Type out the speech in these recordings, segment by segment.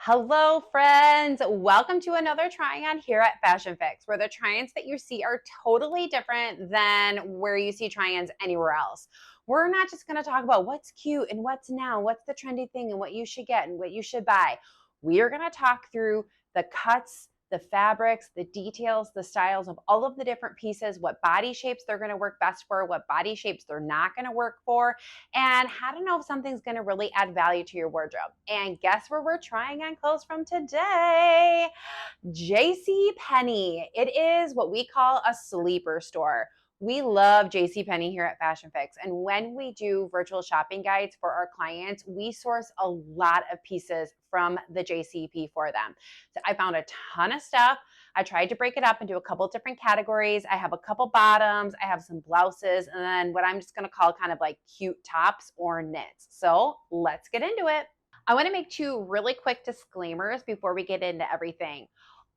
Hello, friends. Welcome to another try-on here at Fashion Fix, where the try-ons that you see are totally different than where you see try-ons anywhere else. We're not just going to talk about what's cute and what's now, what's the trendy thing and what you should get and what you should buy. We are going to talk through the cuts, the fabrics, the details, the styles of all of the different pieces, what body shapes they're going to work best for, what body shapes they're not going to work for, and how to know if something's going to really add value to your wardrobe. And guess where we're trying on clothes from today? JCPenney. It is what we call a sleeper store. We love JCPenney here at Fashion Fix. And when we do virtual shopping guides for our clients, we source a lot of pieces from the JCP for them. So I found a ton of stuff. I tried to break it up into a couple different categories. I have a couple bottoms, I have some blouses, and then what I'm just going to call kind of like cute tops or knits. So let's get into it. I want to make two really quick disclaimers before we get into everything.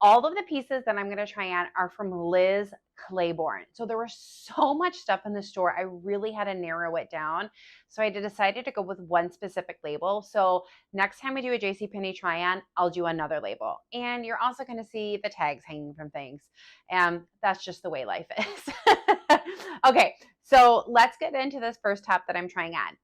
All of the pieces that I'm going to try on are from Liz Claiborne. So there was so much stuff in the store, I really had to narrow it down. So I decided to go with one specific label. So next time we do a JCPenney try-on, I'll do another label. And you're also going to see the tags hanging from things. And that's just the way life is. Okay, so let's get into this first top that I'm trying on.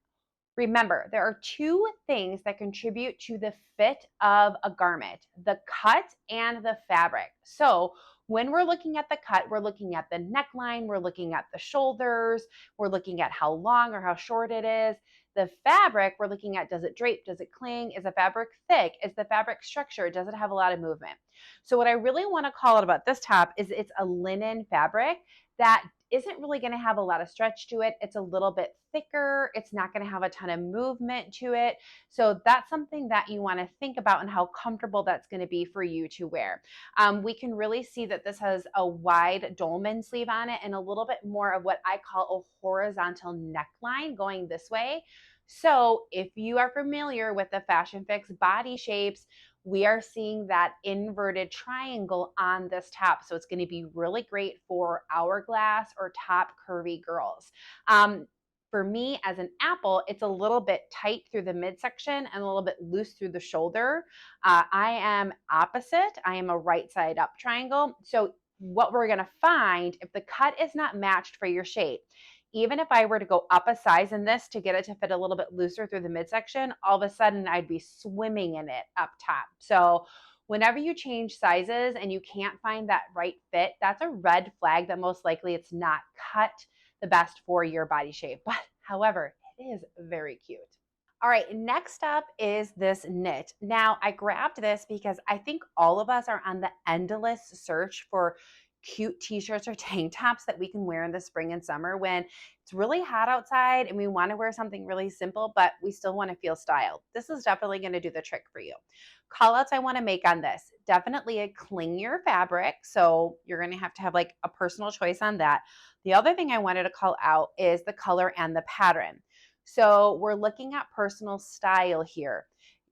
Remember, there are two things that contribute to the fit of a garment, the cut and the fabric. So when we're looking at the cut, we're looking at the neckline, we're looking at the shoulders, we're looking at how long or how short it is. The fabric, we're looking at, does it drape, does it cling, is the fabric thick, is the fabric structured, does it have a lot of movement? So what I really want to call it about this top is it's a linen fabric that isn't really going to have a lot of stretch to it. It's a little bit thicker. It's not going to have a ton of movement to it. So that's something that you want to think about and how comfortable that's going to be for you to wear. We can really see that this has a wide dolman sleeve on it and a little bit more of what I call a horizontal neckline going this way. So if you are familiar with the Fashion Fix body shapes, we are seeing that inverted triangle on this top. So it's going to be really great for hourglass or top curvy girls. For me as an apple, it's a little bit tight through the midsection and a little bit loose through the shoulder. I am opposite. I am a right side up triangle. So what we're going to find, if the cut is not matched for your shape, even if I were to go up a size in this to get it to fit a little bit looser through the midsection, all of a sudden I'd be swimming in it up top. So whenever you change sizes and you can't find that right fit, that's a red flag that most likely it's not cut the best for your body shape. But however, it is very cute. All right, next up is this knit. Now, I grabbed this because I think all of us are on the endless search for cute t-shirts or tank tops that we can wear in the spring and summer when it's really hot outside and we want to wear something really simple, but we still want to feel styled. This is definitely going to do the trick for you. Call outs I want to make on this, definitely a clingier fabric. So you're going to have like a personal choice on that. The other thing I wanted to call out is the color and the pattern. So we're looking at personal style here.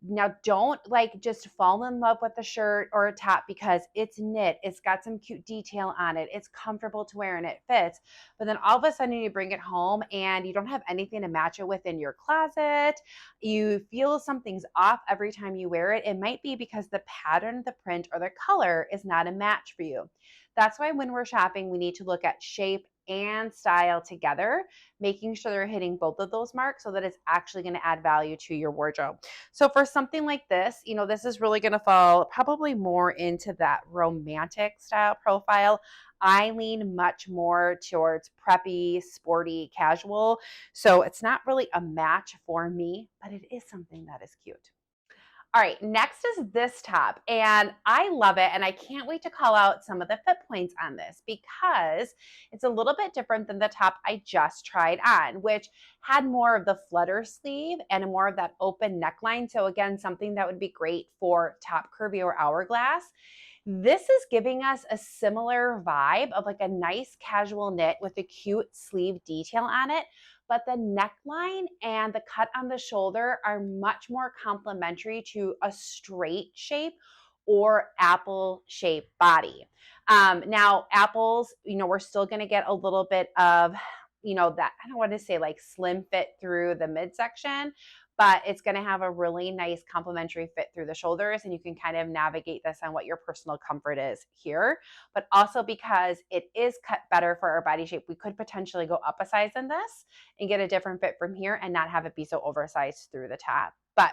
Now, don't like just fall in love with a shirt or a top because it's knit, it's got some cute detail on it, it's comfortable to wear and it fits. But then all of a sudden you bring it home and you don't have anything to match it with in your closet. You feel something's off every time you wear it. It might be because the pattern, the print, or the color is not a match for you. That's why when we're shopping, we need to look at shape and style together, making sure they're hitting both of those marks so that it's actually going to add value to your wardrobe. So for something like this, this is really going to fall probably more into that romantic style profile. I lean much more towards preppy, sporty, casual. So it's not really a match for me, but it is something that is cute. All right, next is this top, and I love it, and I can't wait to call out some of the fit points on this because it's a little bit different than the top I just tried on, which had more of the flutter sleeve and more of that open neckline. So again, something that would be great for top curvy or hourglass. This is giving us a similar vibe of like a nice casual knit with a cute sleeve detail on it, but the neckline and the cut on the shoulder are much more complementary to a straight shape or apple shaped body. Now apples, we're still going to get a little bit of, that I don't want to say like slim fit through the midsection, but it's going to have a really nice complementary fit through the shoulders, and you can kind of navigate this on what your personal comfort is here. But also because it is cut better for our body shape, we could potentially go up a size in this and get a different fit from here and not have it be so oversized through the top. But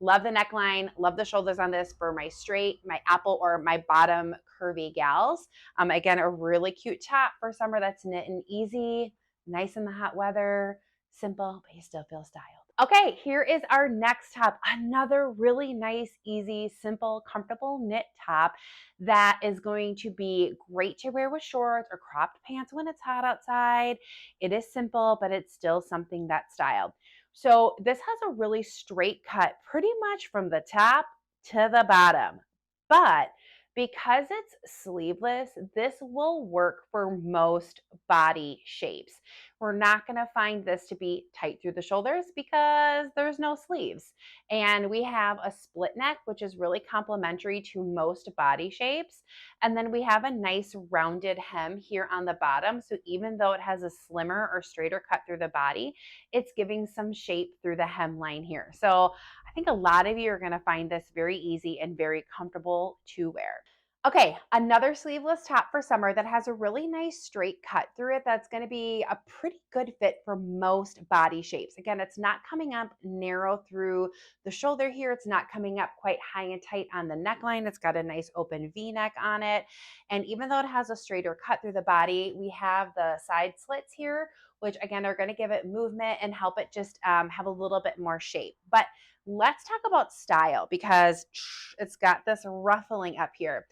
love the neckline, love the shoulders on this for my straight, my apple, or my bottom curvy gals. Again, a really cute top for summer that's knit and easy, nice in the hot weather, simple, but you still feel styled. Okay, here is our next top. Another really nice, easy, simple, comfortable knit top that is going to be great to wear with shorts or cropped pants when it's hot outside. It is simple, but it's still something that's styled. So this has a really straight cut pretty much from the top to the bottom. But because it's sleeveless, this will work for most body shapes. We're not going to find this to be tight through the shoulders because there's no sleeves. And we have a split neck, which is really complementary to most body shapes. And then we have a nice rounded hem here on the bottom. So even though it has a slimmer or straighter cut through the body, it's giving some shape through the hemline here. So I think a lot of you are going to find this very easy and very comfortable to wear. Okay, another sleeveless top for summer that has a really nice straight cut through it that's going to be a pretty good fit for most body shapes. Again, it's not coming up narrow through the shoulder here. It's not coming up quite high and tight on the neckline. It's got a nice open V-neck on it. And even though it has a straighter cut through the body, we have the side slits here, which again are going to give it movement and help it just have a little bit more shape. But let's talk about style because it's got this ruffling up here.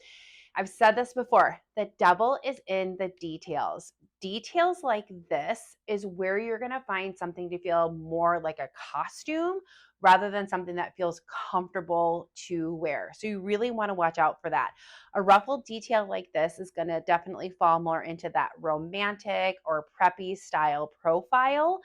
I've said this before, the devil is in the details. Details like this is where you're going to find something to feel more like a costume rather than something that feels comfortable to wear. So you really want to watch out for that. A ruffled detail like this is going to definitely fall more into that romantic or preppy style profile.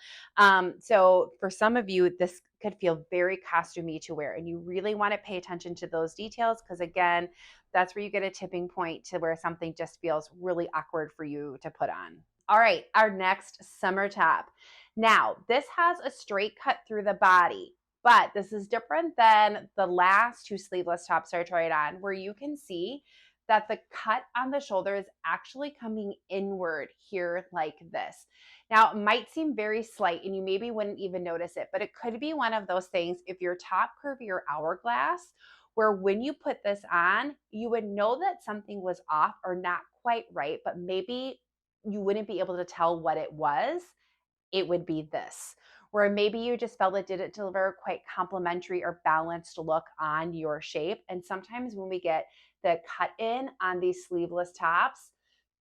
So for some of you, this could feel very costumey to wear, and you really want to pay attention to those details because again, that's where you get a tipping point to where something just feels really awkward for you to put on. All right, our next summer top. Now, this has a straight cut through the body, but this is different than the last two sleeveless tops I tried on, where you can see that the cut on the shoulder is actually coming inward here like this. Now, it might seem very slight and you maybe wouldn't even notice it, but it could be one of those things if you're top curvy or hourglass, where when you put this on, you would know that something was off or not quite right, but maybe you wouldn't be able to tell what it was. It would be this, where maybe you just felt it didn't deliver quite complimentary or balanced look on your shape. And sometimes when we get the cut in on these sleeveless tops,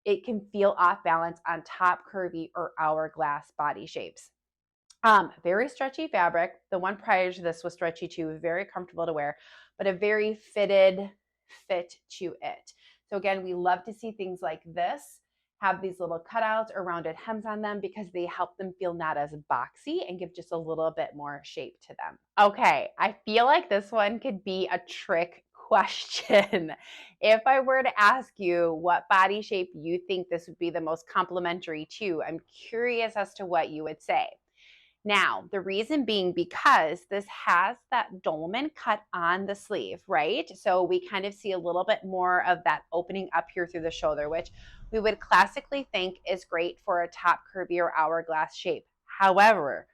it can feel off balance on top curvy or hourglass body shapes. Very stretchy fabric. The one prior to this was stretchy too, very comfortable to wear, but a very fitted fit to it. So again, we love to see things like this have these little cutouts or rounded hems on them because they help them feel not as boxy and give just a little bit more shape to them. Okay, I feel like this one could be a trick question. If I were to ask you what body shape you think this would be the most complimentary to, I'm curious as to what you would say. Now, the reason being because this has that dolman cut on the sleeve, right? So we kind of see a little bit more of that opening up here through the shoulder, which we would classically think is great for a top curvy or hourglass shape. However,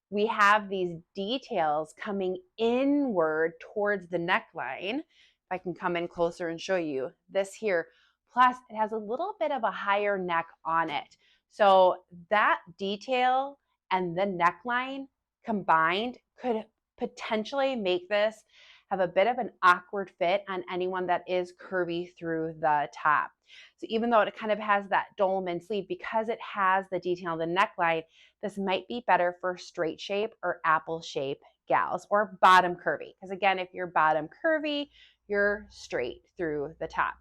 we have these details coming inward towards the neckline. If I can come in closer and show you this here. Plus, it has a little bit of a higher neck on it. So that detail and the neckline combined could potentially make this have a bit of an awkward fit on anyone that is curvy through the top. So even though it kind of has that dolman sleeve, because it has the detail on the neckline, this might be better for straight shape or apple shape gals or bottom curvy. Because again, if you're bottom curvy, you're straight through the top.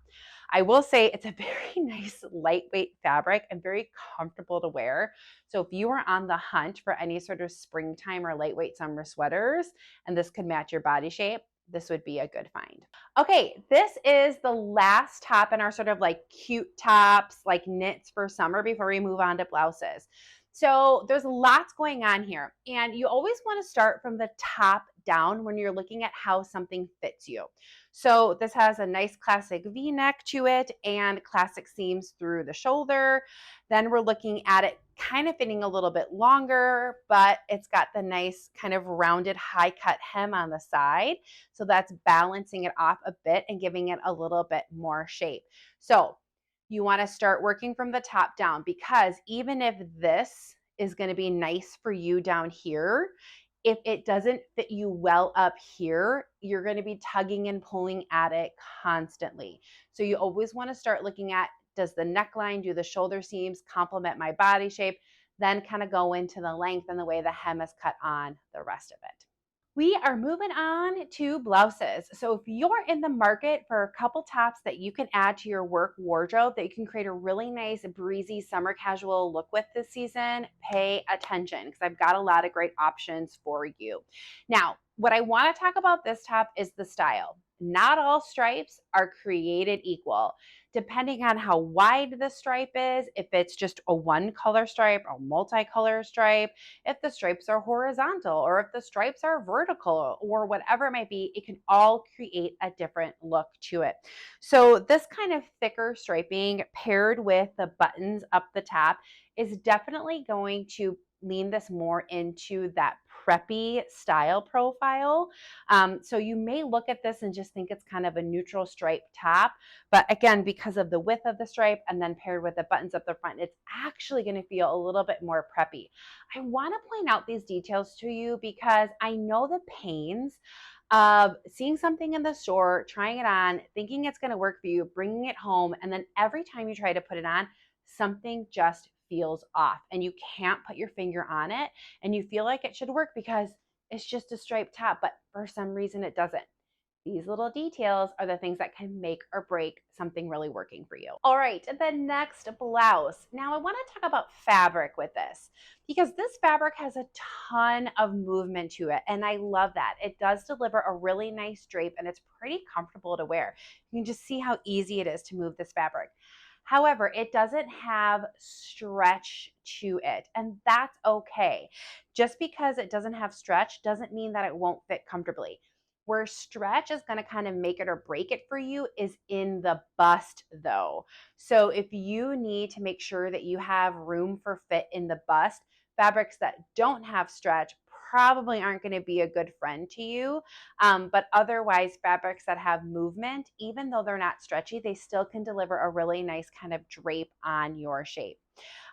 I will say it's a very nice lightweight fabric and very comfortable to wear. So if you are on the hunt for any sort of springtime or lightweight summer sweaters, and this could match your body shape, this would be a good find. Okay, this is the last top in our sort of like cute tops, like knits for summer before we move on to blouses. So there's lots going on here, and you always want to start from the top down when you're looking at how something fits you. So this has a nice classic V-neck to it and classic seams through the shoulder. Then we're looking at it kind of fitting a little bit longer, but it's got the nice kind of rounded high cut hem on the side. So that's balancing it off a bit and giving it a little bit more shape. So you want to start working from the top down, because even if this is going to be nice for you down here, if it doesn't fit you well up here, you're going to be tugging and pulling at it constantly. So you always want to start looking at, does the neckline, do the shoulder seams complement my body shape? Then kind of go into the length and the way the hem is cut on the rest of it. We are moving on to blouses. So if you're in the market for a couple tops that you can add to your work wardrobe that you can create a really nice breezy summer casual look with this season, pay attention, because I've got a lot of great options for you. Now, what I want to talk about this top is the style. Not all stripes are created equal. Depending on how wide the stripe is, if it's just a one color stripe or multicolor stripe, if the stripes are horizontal or if the stripes are vertical or whatever it might be, it can all create a different look to it. So this kind of thicker striping paired with the buttons up the top is definitely going to lean this more into that preppy style profile. So you may look at this and just think it's kind of a neutral stripe top, but again, because of the width of the stripe and then paired with the buttons up the front, it's actually going to feel a little bit more preppy. I want to point out these details to you because I know the pains of seeing something in the store, trying it on, thinking it's going to work for you, bringing it home, and then every time you try to put it on, something just feels off and you can't put your finger on it and you feel like it should work because it's just a striped top, but for some reason it doesn't. These little details are the things that can make or break something really working for you. All right, the next blouse. Now I want to talk about fabric with this because this fabric has a ton of movement to it, and I love that. It does deliver a really nice drape and it's pretty comfortable to wear. You can just see how easy it is to move this fabric. However, it doesn't have stretch to it, and that's okay. Just because it doesn't have stretch doesn't mean that it won't fit comfortably. Where stretch is going to kind of make it or break it for you is in the bust though. So if you need to make sure that you have room for fit in the bust, fabrics that don't have stretch probably aren't going to be a good friend to you. But otherwise, fabrics that have movement, even though they're not stretchy, they still can deliver a really nice kind of drape on your shape.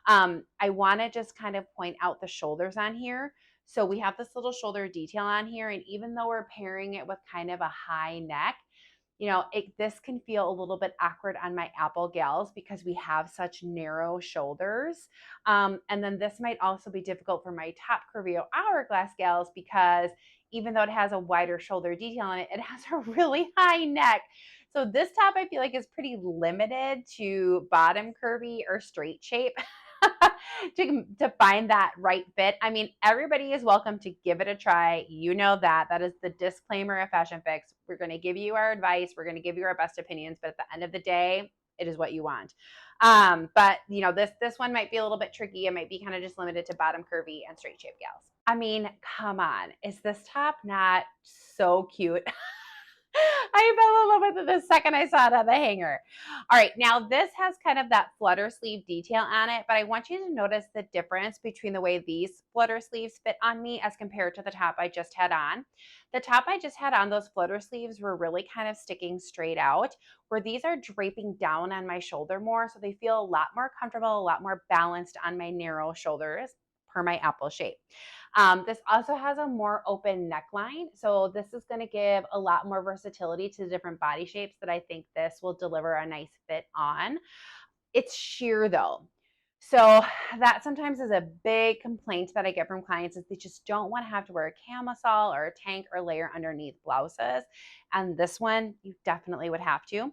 I want to just kind of point out the shoulders on here. So we have this little shoulder detail on here, and even though we're pairing it with kind of a high neck, this can feel a little bit awkward on my apple gals because we have such narrow shoulders. And then this might also be difficult for my top curvy or hourglass gals because even though it has a wider shoulder detail on it, it has a really high neck. So this top I feel like is pretty limited to bottom curvy or straight shape. to find that right fit. I mean, everybody is welcome to give it a try. You know that. That is the disclaimer of Fashion Fix. We're going to give you our advice. We're going to give you our best opinions, but at the end of the day, it is what you want. But this one might be a little bit tricky. It might be kind of just limited to bottom curvy and straight shape gals. I mean, come on. Is this top not so cute? I fell in love with it the second I saw it on the hanger. All right, now this has kind of that flutter sleeve detail on it, but I want you to notice the difference between the way these flutter sleeves fit on me as compared to the top I just had on. The top I just had on, those flutter sleeves were really kind of sticking straight out, where these are draping down on my shoulder more, so they feel a lot more comfortable, a lot more balanced on my narrow shoulders per my apple shape. This also has a more open neckline, so this is going to give a lot more versatility to the different body shapes that I think this will deliver a nice fit on. It's sheer though. So that sometimes is a big complaint that I get from clients is they just don't want to have to wear a camisole or a tank or layer underneath blouses. And this one, you definitely would have to.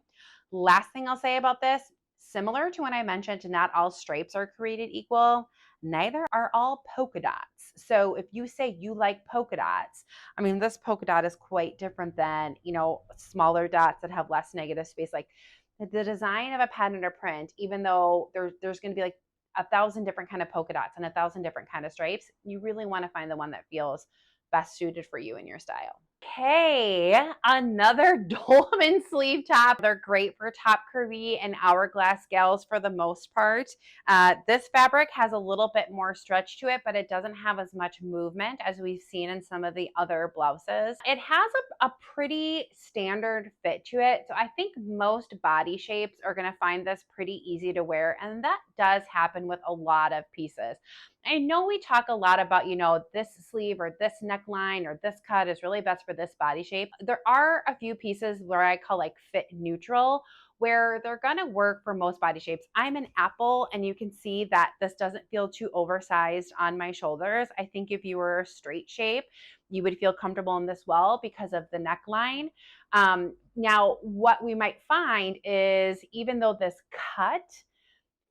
Last thing I'll say about this, similar to when I mentioned not all stripes are created equal, neither are all polka dots. So if you say you like polka dots, I mean, this polka dot is quite different than, smaller dots that have less negative space. Like the design of a pattern or print, even though there's going to be like 1,000 different kind of polka dots and 1,000 different kind of stripes. You really want to find the one that feels best suited for you and your style. Okay, another Dolman sleeve top. They're great for top curvy and hourglass gals for the most part. This fabric has a little bit more stretch to it, but it doesn't have as much movement as we've seen in some of the other blouses. It has a pretty standard fit to it. So I think most body shapes are gonna find this pretty easy to wear, and that does happen with a lot of pieces. I know we talk a lot about, this sleeve or this neckline or this cut is really best for this body shape. There are a few pieces where I call like fit neutral, where they're gonna work for most body shapes. I'm an apple, and you can see that this doesn't feel too oversized on my shoulders. I think if you were a straight shape, you would feel comfortable in this well because of the neckline. Now, what we might find is even though this cut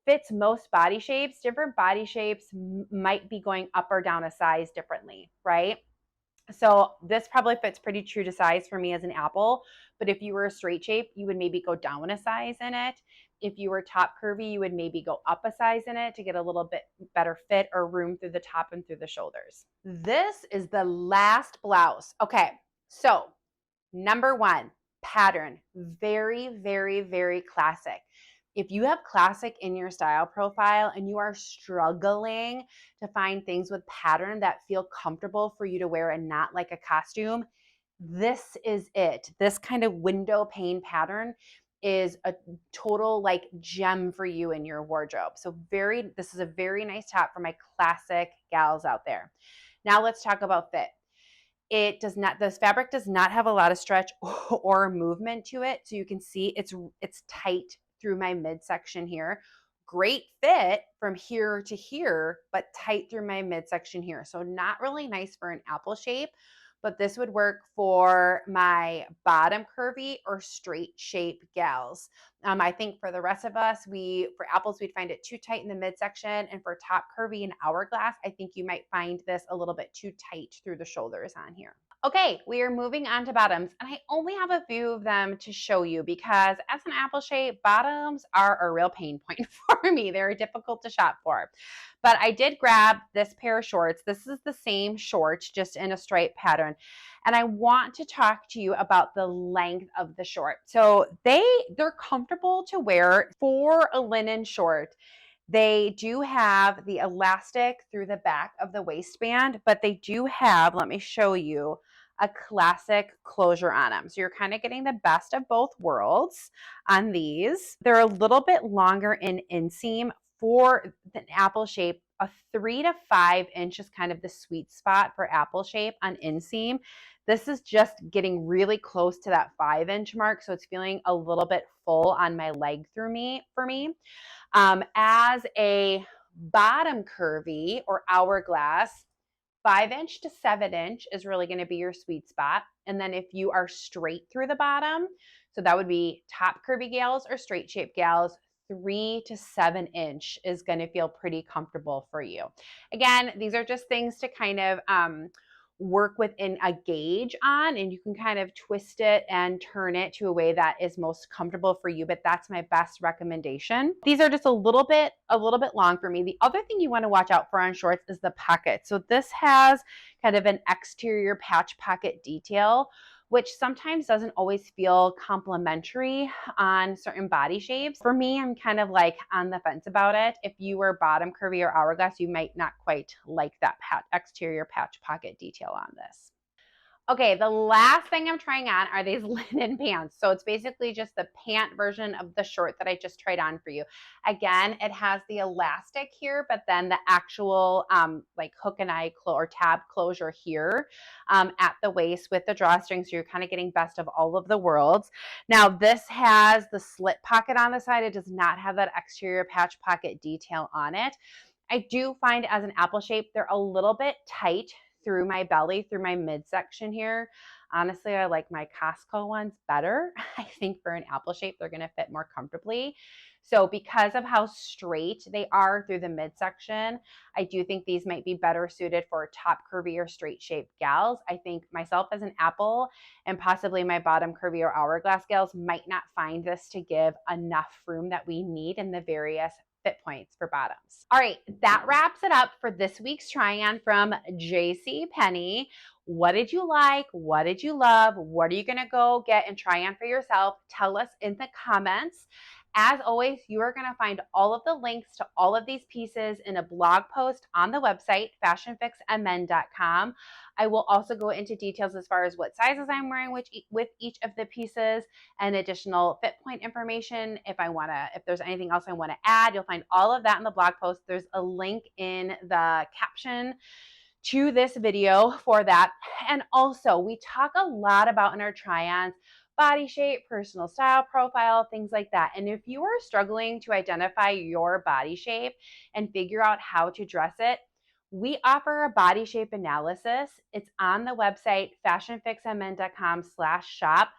fits most body shapes, different body shapes might be going up or down a size differently, right? So this probably fits pretty true to size for me as an apple, but if you were a straight shape, you would maybe go down a size in it. If you were top curvy, you would maybe go up a size in it to get a little bit better fit or room through the top and through the shoulders. This is the last blouse. Okay, so number one, pattern. Very, very, very classic. If you have classic in your style profile and you are struggling to find things with pattern that feel comfortable for you to wear and not like a costume, this is it. This kind of window pane pattern is a total like gem for you in your wardrobe. So this is a very nice top for my classic gals out there. Now let's talk about fit. This fabric does not have a lot of stretch or movement to it. So you can see it's tight through my midsection here. Great fit from here to here, but tight through my midsection here. So not really nice for an apple shape, but this would work for my bottom curvy or straight shape gals. I think for the rest of us, for apples, we'd find it too tight in the midsection. And for top curvy and hourglass, I think you might find this a little bit too tight through the shoulders on here. Okay, we are moving on to bottoms, and I only have a few of them to show you because as an apple shape, bottoms are a real pain point for me. They're difficult to shop for. But I did grab this pair of shorts. This is the same shorts, just in a stripe pattern. And I want to talk to you about the length of the short. So they're comfortable to wear for a linen short. They do have the elastic through the back of the waistband, but they do have, let me show you, a classic closure on them. So you're kind of getting the best of both worlds on these. They're a little bit longer in inseam for the apple shape. A 3 to 5 inch is kind of the sweet spot for apple shape on inseam. This is just getting really close to that 5-inch mark, so it's feeling a little bit full on my leg for me. As a bottom curvy or hourglass, 5-inch to 7-inch is really going to be your sweet spot. And then if you are straight through the bottom, so that would be top curvy gals or straight shape gals, 3 to 7-inch is going to feel pretty comfortable for you. Again, these are just things to kind of work within a gauge on, and you can kind of twist it and turn it to a way that is most comfortable for you, but that's my best recommendation. These are just a little bit long for me. The other thing you want to watch out for on shorts is the pocket. So this has kind of an exterior patch pocket detail, which sometimes doesn't always feel complimentary on certain body shapes. For me, I'm kind of like on the fence about it. If you were bottom curvy or hourglass, you might not quite like that exterior patch pocket detail on this. Okay, the last thing I'm trying on are these linen pants. So it's basically just the pant version of the short that I just tried on for you. Again, it has the elastic here, but then the actual like hook and eye or tab closure here at the waist with the drawstring. So you're kind of getting best of all of the worlds. Now this has the slit pocket on the side. It does not have that exterior patch pocket detail on it. I do find as an apple shape, they're a little bit tight through my belly, through my midsection here. Honestly, I like my Costco ones better. I think for an apple shape, they're gonna fit more comfortably. So because of how straight they are through the midsection, I do think these might be better suited for top curvy or straight shaped gals. I think myself as an apple and possibly my bottom curvy or hourglass gals might not find this to give enough room that we need in the various fit points for bottoms. All right, that wraps it up for this week's try-on from JCPenney. What did you like? What did you love? What are you going to go get and try on for yourself? Tell us in the comments. As always, you are going to find all of the links to all of these pieces in a blog post on the website, fashionfixmn.com. I will also go into details as far as what sizes I'm wearing with each of the pieces and additional fit point information. If there's anything else I want to add, you'll find all of that in the blog post. There's a link in the caption to this video for that. And also, we talk a lot about in our try-ons body shape, personal style profile, things like that. And if you are struggling to identify your body shape and figure out how to dress it, we offer a body shape analysis. It's on the website, fashionfixmn.com/shop.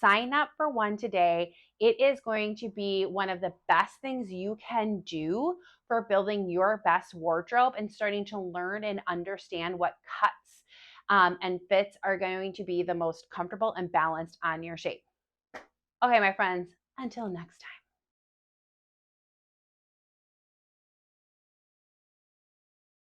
Sign up for one today. It is going to be one of the best things you can do for building your best wardrobe and starting to learn and understand what cuts and fits are going to be the most comfortable and balanced on your shape. Okay, my friends, until next time.